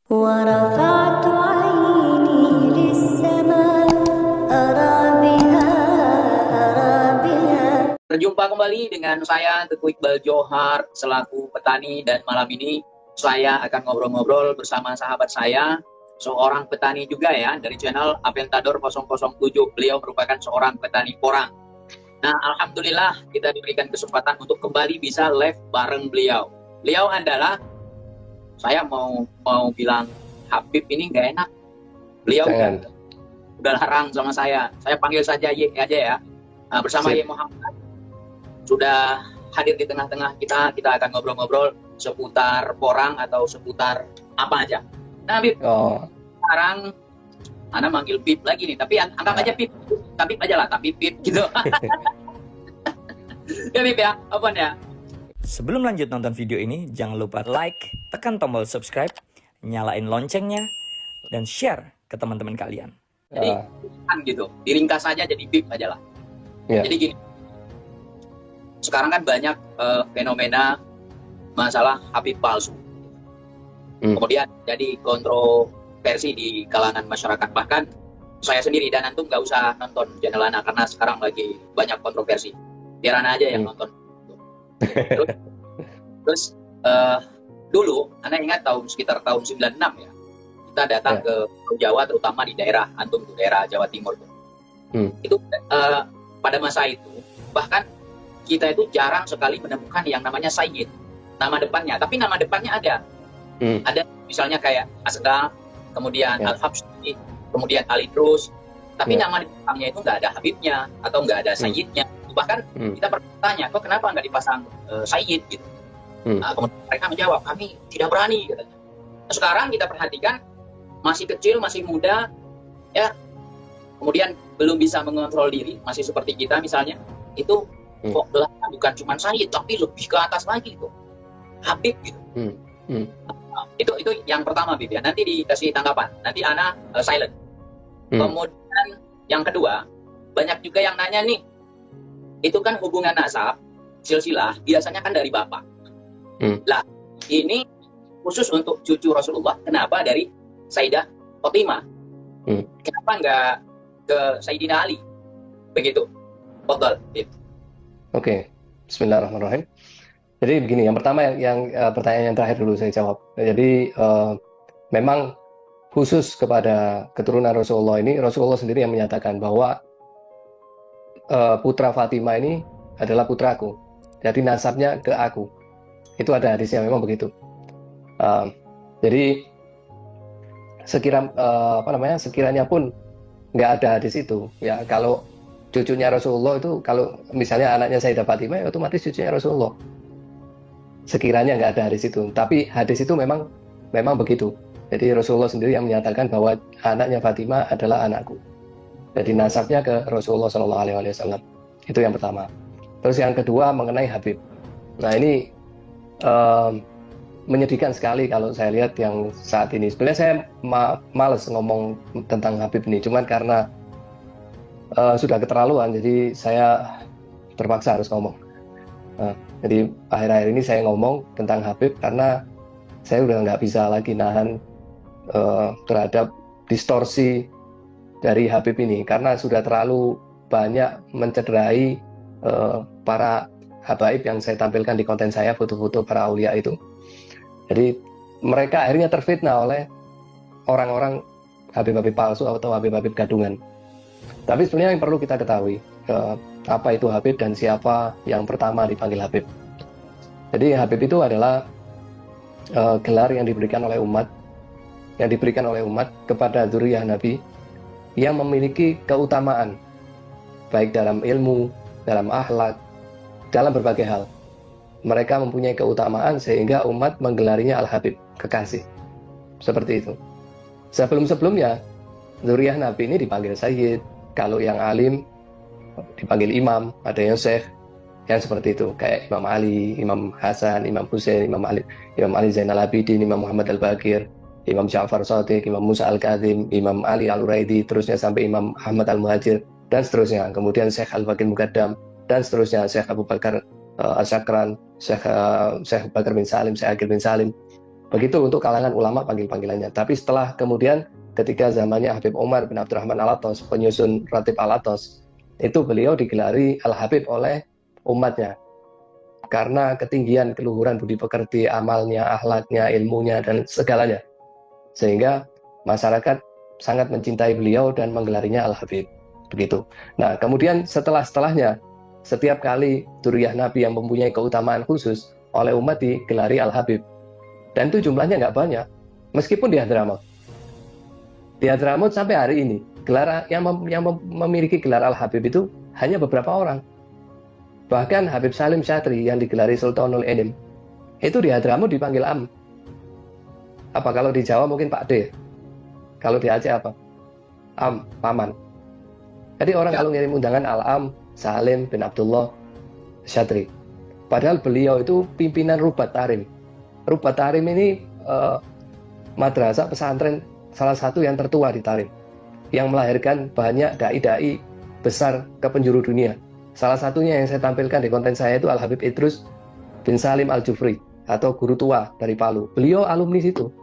ورفعت عيني للسماء أرى بها أرى بها. Berjumpa kembali dengan saya Teguh Iqbal Johar selaku petani, dan malam ini saya akan ngobrol-ngobrol bersama sahabat saya, seorang petani juga ya, dari channel Aventador 007. Beliau merupakan seorang petani porang. Nah, alhamdulillah kita diberikan kesempatan untuk kembali bisa live bareng beliau. Beliau adalah, saya mau bilang Habib ini nggak enak. Beliau udah larang sama saya. Saya panggil saja Ye aja ya. Nah, bersama Ye Muhammad sudah hadir di tengah-tengah kita. Kita akan ngobrol-ngobrol seputar porang atau seputar apa aja. Nah, Habib, sekarang Anda manggil Bib lagi nih, tapi anggap aja Bib. Tabib aja lah, Tabib Bib gitu. Ya Bib ya, apa ya? Sebelum lanjut nonton video ini, jangan lupa like, tekan tombol subscribe, nyalain loncengnya, dan share ke teman-teman kalian. Jadi, gitu, diringkas saja jadi Bib aja lah. Jadi gini, sekarang kan banyak fenomena masalah Habib palsu. Kemudian jadi kontroversi di kalangan masyarakat. Bahkan saya sendiri dan antum nggak usah nonton channel Ana karena sekarang lagi banyak kontroversi. Biar Ana aja yang nonton. Terus dulu Ana ingat sekitar tahun 96 ya, kita datang ke Jawa, terutama di daerah antum tuh, daerah Jawa Timur tuh. Itu pada masa itu bahkan kita itu jarang sekali menemukan yang namanya Sayyid, nama depannya, tapi nama depannya ada. Ada misalnya kayak Asda, kemudian Al-Habsyi, kemudian Ali Drus, tapi nama depannya itu nggak ada Habibnya atau nggak ada Sayyidnya. Bahkan kita bertanya, kok kenapa nggak dipasang Sayyid gitu? Nah, kemudian mereka menjawab, kami tidak berani katanya. Nah, sekarang kita perhatikan, masih kecil, masih muda, ya, kemudian belum bisa mengontrol diri, masih seperti kita misalnya, itu kok gelarnya bukan cuma Sayyid, tapi lebih ke atas lagi tuh, Habib gitu. Nah, itu yang pertama Bib ya. Nanti dikasih tanggapan, nanti Ana silent. Kemudian yang kedua, banyak juga yang nanya nih, itu kan hubungan nasab, silsilah, biasanya kan dari bapak. Lah, ini khusus untuk cucu Rasulullah, kenapa dari Sayyidah Fatimah? Kenapa nggak ke Sayyidina Ali? Begitu. Fadhal. Oke, bismillahirrahmanirrahim. Jadi begini, yang pertama yang pertanyaan yang terakhir dulu saya jawab. Jadi memang khusus kepada keturunan Rasulullah ini, Rasulullah sendiri yang menyatakan bahwa putra Fatimah ini adalah putraku. Jadi nasabnya ke aku. Itu ada hadisnya memang begitu. Jadi sekiranya pun nggak ada hadis itu, ya kalau cucunya Rasulullah itu, kalau misalnya anaknya Sayyidah Fatimah, ya otomatis cucunya Rasulullah. Sekiranya nggak ada hadis itu, tapi hadis itu memang begitu. Jadi Rasulullah sendiri yang menyatakan bahwa anaknya Fatimah adalah anakku. Jadi nasabnya ke Rasulullah SAW. Itu yang pertama. Terus yang kedua mengenai Habib. Nah ini menyedihkan sekali kalau saya lihat yang saat ini. Sebenarnya saya males ngomong tentang Habib ini, cuman karena sudah keterlaluan, jadi saya terpaksa harus ngomong. Jadi akhir-akhir ini saya ngomong tentang Habib karena saya udah nggak bisa lagi nahan terhadap distorsi dari Habib ini, karena sudah terlalu banyak mencederai para habaib yang saya tampilkan di konten saya, foto-foto para aulia itu. Jadi mereka akhirnya terfitnah oleh orang-orang Habib-Habib palsu atau Habib-Habib gadungan. Tapi sebenarnya yang perlu kita ketahui, apa itu Habib dan siapa yang pertama dipanggil Habib. Jadi Habib itu adalah gelar yang diberikan oleh umat kepada dzurriyyah Nabi yang memiliki keutamaan baik dalam ilmu, dalam akhlak, dalam berbagai hal. Mereka mempunyai keutamaan sehingga umat menggelarinya Al-Habib, kekasih. Seperti itu. Sebelum-sebelumnya dzurriyyah Nabi ini dipanggil Sayyid, kalau yang alim dipanggil Imam, ada yang Syekh, yang seperti itu, kayak Imam Ali, Imam Hasan, Imam Husain, Imam Ali Zainal Abidin, Imam Muhammad Al-Baqir, Imam Ja'far Shadiq, Imam Musa Al-Kadzim, Imam Ali Al-Uraidi, terusnya sampai Imam Ahmad Al-Muhajir, dan seterusnya. Kemudian Syekh Al-Baqir Muqaddam, dan seterusnya, Syekh Abu Bakar As-Sakran, Syekh Bakar bin Salim, Syekh Akil bin Salim. Begitu untuk kalangan ulama panggil-panggilannya. Tapi setelah kemudian ketika zamannya Habib Umar bin Abdurrahman Al-Atos, penyusun Ratib Al-Atos, itu beliau digelari Al-Habib oleh umatnya. Karena ketinggian keluhuran budi pekerti, amalnya, akhlaknya, ilmunya, dan segalanya. Sehingga masyarakat sangat mencintai beliau dan menggelarinya Al-Habib. Begitu. Nah, kemudian setelahnya, setiap kali Dzurriyyah Nabi yang mempunyai keutamaan khusus oleh umat digelari Al-Habib. Dan itu jumlahnya nggak banyak. Meskipun di Hadramaut. Di Hadramaut sampai hari ini, gelar yang memiliki gelar Al-Habib itu hanya beberapa orang. Bahkan Habib Salim Syatri yang digelari Sultanul Enim, itu di Hadramaut dipanggil Am. Apa kalau di Jawa mungkin Pak D? Kalau di Aceh apa? Am, Paman. Jadi orang kalau ngirim undangan Al-Am, Salim bin Abdullah Syatri. Padahal beliau itu pimpinan Rubat Tarim. Rubat Tarim ini madrasah pesantren salah satu yang tertua di Tarim, yang melahirkan banyak dai-dai besar ke penjuru dunia. Salah satunya yang saya tampilkan di konten saya itu Al-Habib Idrus bin Salim Al-Jufri, atau guru tua dari Palu. Beliau alumni situ.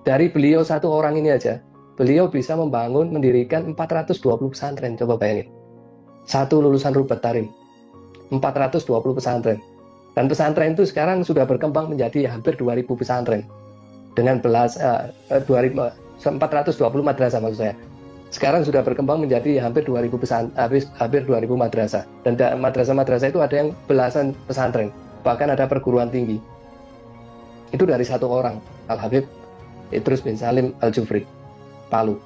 Dari beliau satu orang ini aja, beliau bisa mendirikan 420 pesantren. Coba bayangin. Satu lulusan Rubat Tarim, 420 pesantren. Dan pesantren itu sekarang sudah berkembang menjadi hampir 2000 pesantren. Dengan 420 madrasah maksud saya. Sekarang sudah berkembang menjadi hampir 2000 hampir 2000 madrasah. Dan madrasah-madrasah itu ada yang belasan pesantren. Bahkan ada perguruan tinggi. Itu dari satu orang, Al-Habib Idrus bin Salim Al-Jufri, Palu.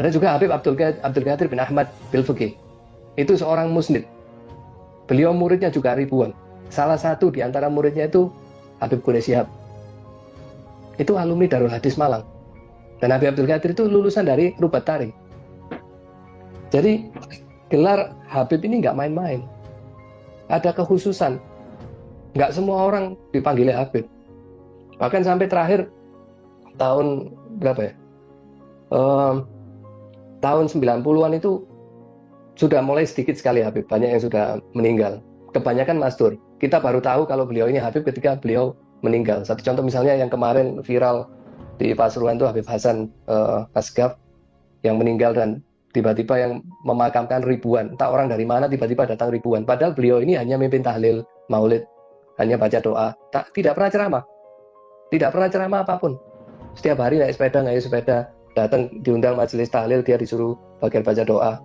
Ada juga Habib Abdul Qadir bin Ahmad Bilfiqih. Itu seorang musnid. Beliau muridnya juga ribuan. Salah satu di antara muridnya itu Habib Quraish Shihab. Itu alumni Darul Hadis Malang. Dan Habib Abdul Qadir itu lulusan dari Rubat Tarim. Jadi gelar Habib ini nggak main-main. Ada kekhususan. Nggak semua orang dipanggil Habib. Bahkan sampai terakhir tahun berapa ya? Tahun 90-an itu sudah mulai sedikit sekali Habib. Banyak yang sudah meninggal. Kebanyakan mastur. Kita baru tahu kalau beliau ini Habib ketika beliau meninggal. Satu contoh misalnya yang kemarin viral di Pasuruan itu Habib Hasan Asgaf yang meninggal, dan tiba-tiba yang memakamkan ribuan. Entah orang dari mana tiba-tiba datang ribuan. Padahal beliau ini hanya mimpin tahlil, maulid, hanya baca doa. Tidak pernah ceramah. Tidak pernah ceramah apapun. Setiap hari naik sepeda, datang diundang majelis tahlil, dia disuruh baca doa.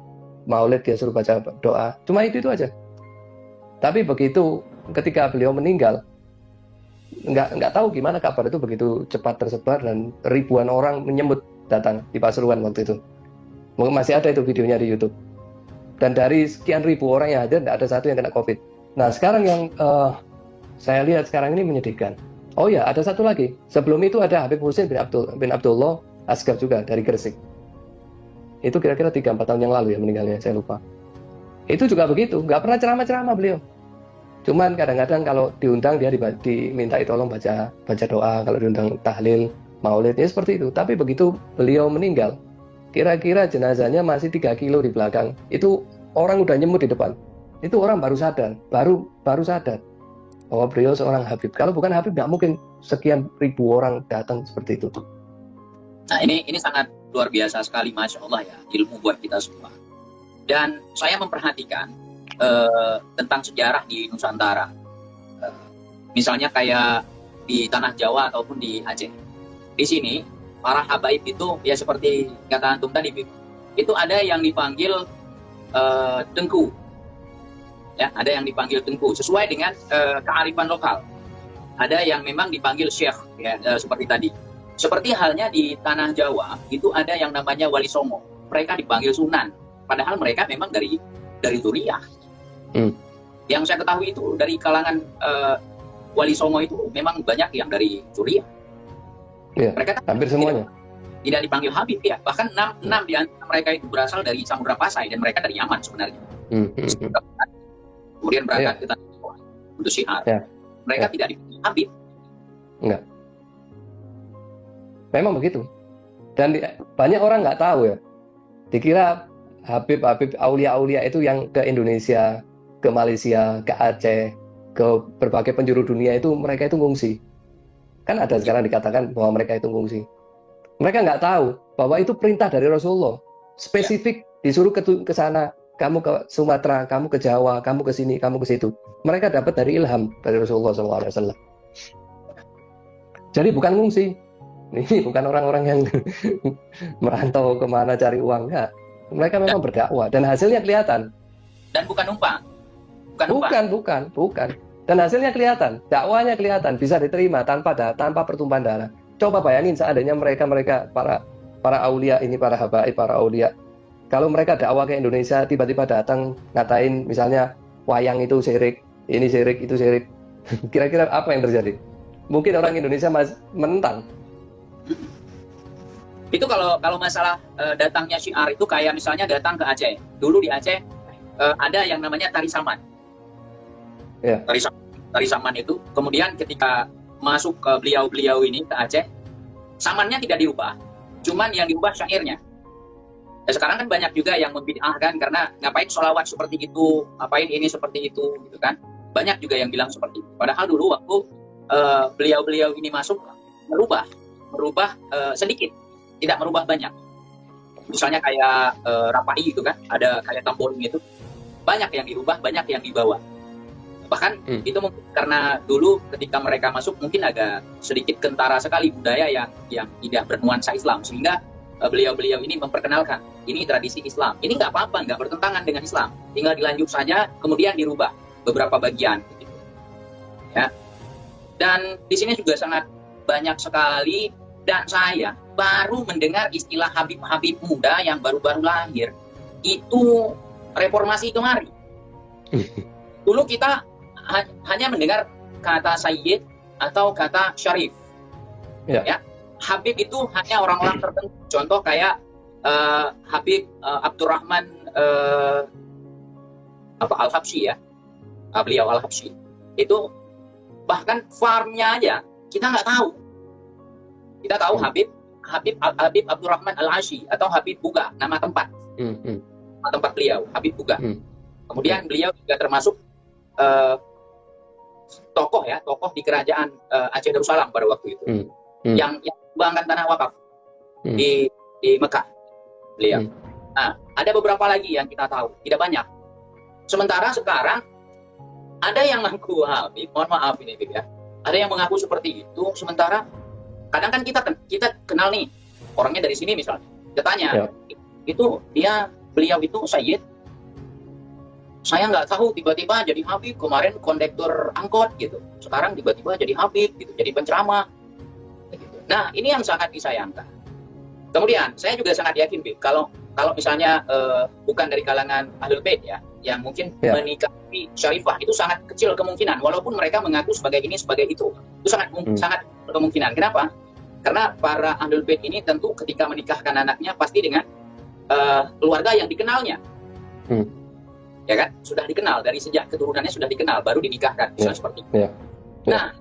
Maulid dia suruh baca doa. Cuma itu aja. Tapi begitu ketika beliau meninggal, nggak tahu gimana kabar itu begitu cepat tersebar dan ribuan orang menyambut datang di Pasuruan waktu itu. Mungkin masih ada itu videonya di YouTube. Dan dari sekian ribu orang yang hadir, tidak ada satu yang kena COVID. Nah sekarang yang saya lihat sekarang ini menyedihkan. Oh ya, ada satu lagi. Sebelum itu ada Habib Husain bin Abdullah Asgaf juga dari Gresik. Itu kira-kira 3-4 tahun yang lalu ya meninggalnya, saya lupa. Itu juga begitu, nggak pernah ceramah-ceramah beliau. Cuman kadang-kadang kalau diundang dia diminta tolong baca doa, kalau diundang tahlil, maulid, ya seperti itu. Tapi begitu beliau meninggal, kira-kira jenazahnya masih 3 kilo di belakang. Itu orang udah nyemut di depan. Itu orang baru sadar, baru sadar bahwa beliau seorang Habib. Kalau bukan Habib, nggak mungkin sekian ribu orang datang seperti itu. Nah ini sangat luar biasa sekali, Masya Allah ya, ilmu buat kita semua. Dan saya memperhatikan tentang sejarah di Nusantara. Misalnya kayak di Tanah Jawa ataupun di Aceh. Di sini, para habaib itu, ya seperti kata antum tadi, itu ada yang dipanggil Tengku. Ya, ada yang dipanggil Tengku, sesuai dengan kearifan lokal. Ada yang memang dipanggil Syekh, ya, seperti tadi. Seperti halnya di Tanah Jawa, itu ada yang namanya Wali Songo. Mereka dipanggil Sunan. Padahal mereka memang dari Dzurriyyah. Yang saya ketahui itu dari kalangan Wali Songo itu memang banyak yang dari Dzurriyyah. Ya, mereka hampir semuanya tidak dipanggil Habib ya. Bahkan 6 di antara mereka itu berasal dari Samudra Pasai dan mereka dari Yaman sebenarnya. Kemudian berangkat ke Tanah Jawa untuk syiar. Mereka tidak dipanggil Habib. Enggak. Memang begitu. Dan banyak orang nggak tahu ya. Dikira Habib aulia itu yang ke Indonesia, ke Malaysia, ke Aceh, ke berbagai penjuru dunia itu mereka itu ngungsi. Kan ada sekarang dikatakan bahwa mereka itu ngungsi. Mereka nggak tahu bahwa itu perintah dari Rasulullah. Spesifik disuruh ke sana, kamu ke Sumatera, kamu ke Jawa, kamu ke sini, kamu ke situ. Mereka dapat dari ilham dari Rasulullah SAW. Jadi bukan ngungsi. Ini bukan orang-orang yang merantau kemana cari uang, enggak. Mereka memang berdakwah dan hasilnya kelihatan. Dan bukan numpang. Bukan. Dan hasilnya kelihatan, dakwahnya kelihatan, bisa diterima tanpa pertumpahan darah. Coba bayangin seandainya mereka para aulia ini, para habaib, para aulia, kalau mereka dakwah ke Indonesia, tiba-tiba datang ngatain misalnya wayang itu syirik, ini syirik, itu syirik. Kira-kira apa yang terjadi? Mungkin orang Indonesia menentang. Itu kalau masalah datangnya syiar itu kayak misalnya datang ke Aceh. Dulu di Aceh ada yang namanya tari saman. Ya. Tari saman itu kemudian ketika masuk ke beliau ini ke Aceh, samannya tidak dirubah, cuman yang diubah syairnya. Dan sekarang kan banyak juga yang membid'ahkan karena ngapain sholawat seperti itu, ngapain ini seperti itu, gitu kan. Banyak juga yang bilang seperti itu. Padahal dulu waktu beliau ini masuk merubah sedikit, tidak merubah banyak. Misalnya kayak Rapai gitu kan, ada kayak tamboring itu, banyak yang dirubah, banyak yang dibawa. Bahkan itu mungkin karena dulu ketika mereka masuk mungkin agak sedikit kentara sekali budaya yang tidak bernuansa Islam, sehingga beliau ini memperkenalkan ini tradisi Islam. Ini nggak apa-apa, nggak bertentangan dengan Islam, tinggal dilanjut saja, kemudian dirubah beberapa bagian. Gitu. Ya. Dan di sini juga sangat banyak sekali, dan saya baru mendengar istilah Habib-Habib muda yang baru-baru lahir itu reformasi kemari. Dulu kita hanya mendengar kata Sayyid atau kata Syarif. Ya. Habib itu hanya orang-orang tertentu. Contoh kayak Habib Abdurrahman Al-Habsyi ya. Beliau Al-Habsyi. Itu bahkan farmnya aja kita nggak tahu. Kita tahu Habib Abdurrahman Al-Hashi atau Habib Buga, nama tempat. Nama tempat beliau, Habib Buga. Kemudian beliau juga termasuk tokoh di kerajaan Aceh Darussalam pada waktu itu. Yang menyumbangkan tanah wakaf di Mekah beliau. Nah, ada beberapa lagi yang kita tahu, tidak banyak. Sementara sekarang ada yang mengaku Habib, mohon maaf ini ya, ada yang mengaku seperti itu. Sementara kadang kan kita kenal nih orangnya dari sini misalnya, kita tanya itu beliau itu Sayyid, saya nggak tahu, tiba-tiba jadi Habib, kemarin kondektur angkot gitu, sekarang tiba-tiba jadi Habib gitu, jadi penceramah gitu. Nah, ini yang sangat disayangkan. Kemudian saya juga sangat yakin Bib, kalau misalnya bukan dari kalangan Ahlul Bait ya, yang mungkin menikahi Syarifah, itu sangat kecil kemungkinan, walaupun mereka mengaku sebagai ini sebagai itu sangat kemungkinan. Kenapa? Karena para Ahlul Bait ini tentu ketika menikahkan anaknya pasti dengan keluarga yang dikenalnya. Ya kan, sudah dikenal dari sejak keturunannya, sudah dikenal baru dinikahkan, misalnya seperti itu. Nah,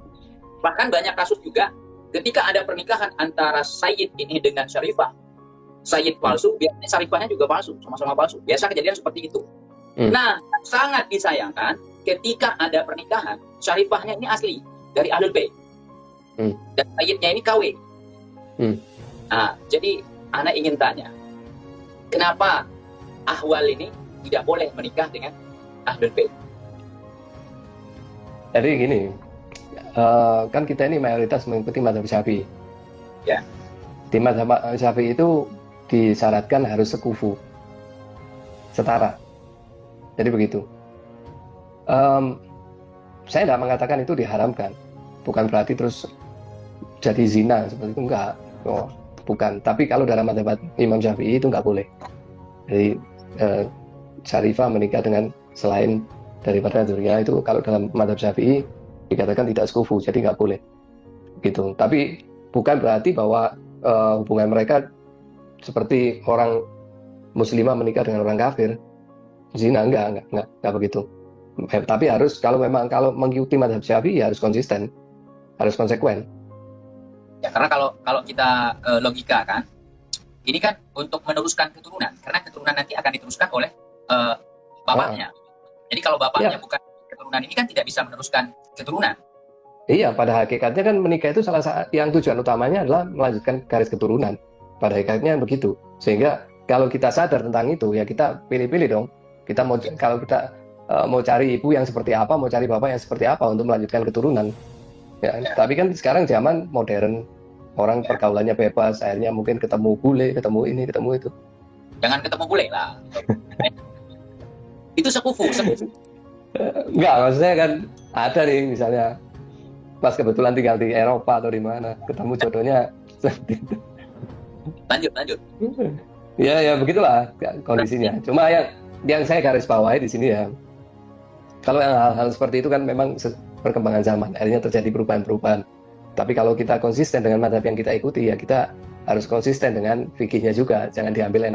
bahkan banyak kasus juga ketika ada pernikahan antara Sayyid ini dengan Syarifah, Sayyid palsu, biasanya Syarifahnya juga palsu, sama-sama palsu. Biasa kejadian seperti itu. Nah, sangat disayangkan ketika ada pernikahan Syarifahnya ini asli dari Ahlul Bait dan Sayyidnya ini KW. Nah, jadi Ana ingin tanya, kenapa Ahwal ini tidak boleh menikah dengan Ahlul Bait? Jadi gini, kan kita ini mayoritas mengikuti mazhab Syafi'i. Ya. Di mazhab Syafi'i itu disyaratkan harus sekufu, setara. Jadi begitu. Saya tidak mengatakan itu diharamkan, bukan berarti terus jadi zina seperti itu, enggak. Bukan. Tapi kalau dalam mazhab Imam Syafi'i itu enggak boleh. Jadi Syarifah menikah dengan selain daripada Dzuriyah itu kalau dalam mazhab Syafi'i dikatakan tidak sekufu, jadi nggak boleh gitu. Tapi bukan berarti bahwa hubungan mereka seperti orang muslimah menikah dengan orang kafir, zina, enggak begitu. Tapi harus kalau mengikuti mazhab Syafi'i harus konsisten, harus konsekuen. Ya, karena kalau kita logika kan, ini kan untuk meneruskan keturunan, karena keturunan nanti akan diteruskan oleh bapaknya. Jadi kalau bapaknya bukan keturunan ini kan tidak bisa meneruskan keturunan. Iya, pada hakikatnya kan menikah itu salah satu yang tujuan utamanya adalah melanjutkan garis keturunan. Pada hakikatnya begitu. Sehingga kalau kita sadar tentang itu, ya kita pilih-pilih dong. Kita mau kalau kita mau cari ibu yang seperti apa, mau cari bapak yang seperti apa untuk melanjutkan keturunan. Ya, tapi kan sekarang zaman modern, orang pergaulannya bebas, akhirnya mungkin ketemu bule, ketemu ini, ketemu itu. Jangan ketemu bule lah. Itu sekufu. Enggak, maksudnya kan ada nih misalnya pas kebetulan tinggal di Eropa atau di mana, ketemu jodohnya seperti itu. Lanjut. Ya begitulah kondisinya. Cuma yang saya garis bawahi di sini ya, kalau yang hal-hal seperti itu kan memang perkembangan zaman, akhirnya terjadi perubahan-perubahan. Tapi kalau kita konsisten dengan mazhab yang kita ikuti, ya kita harus konsisten dengan fikihnya juga, jangan diambil enak.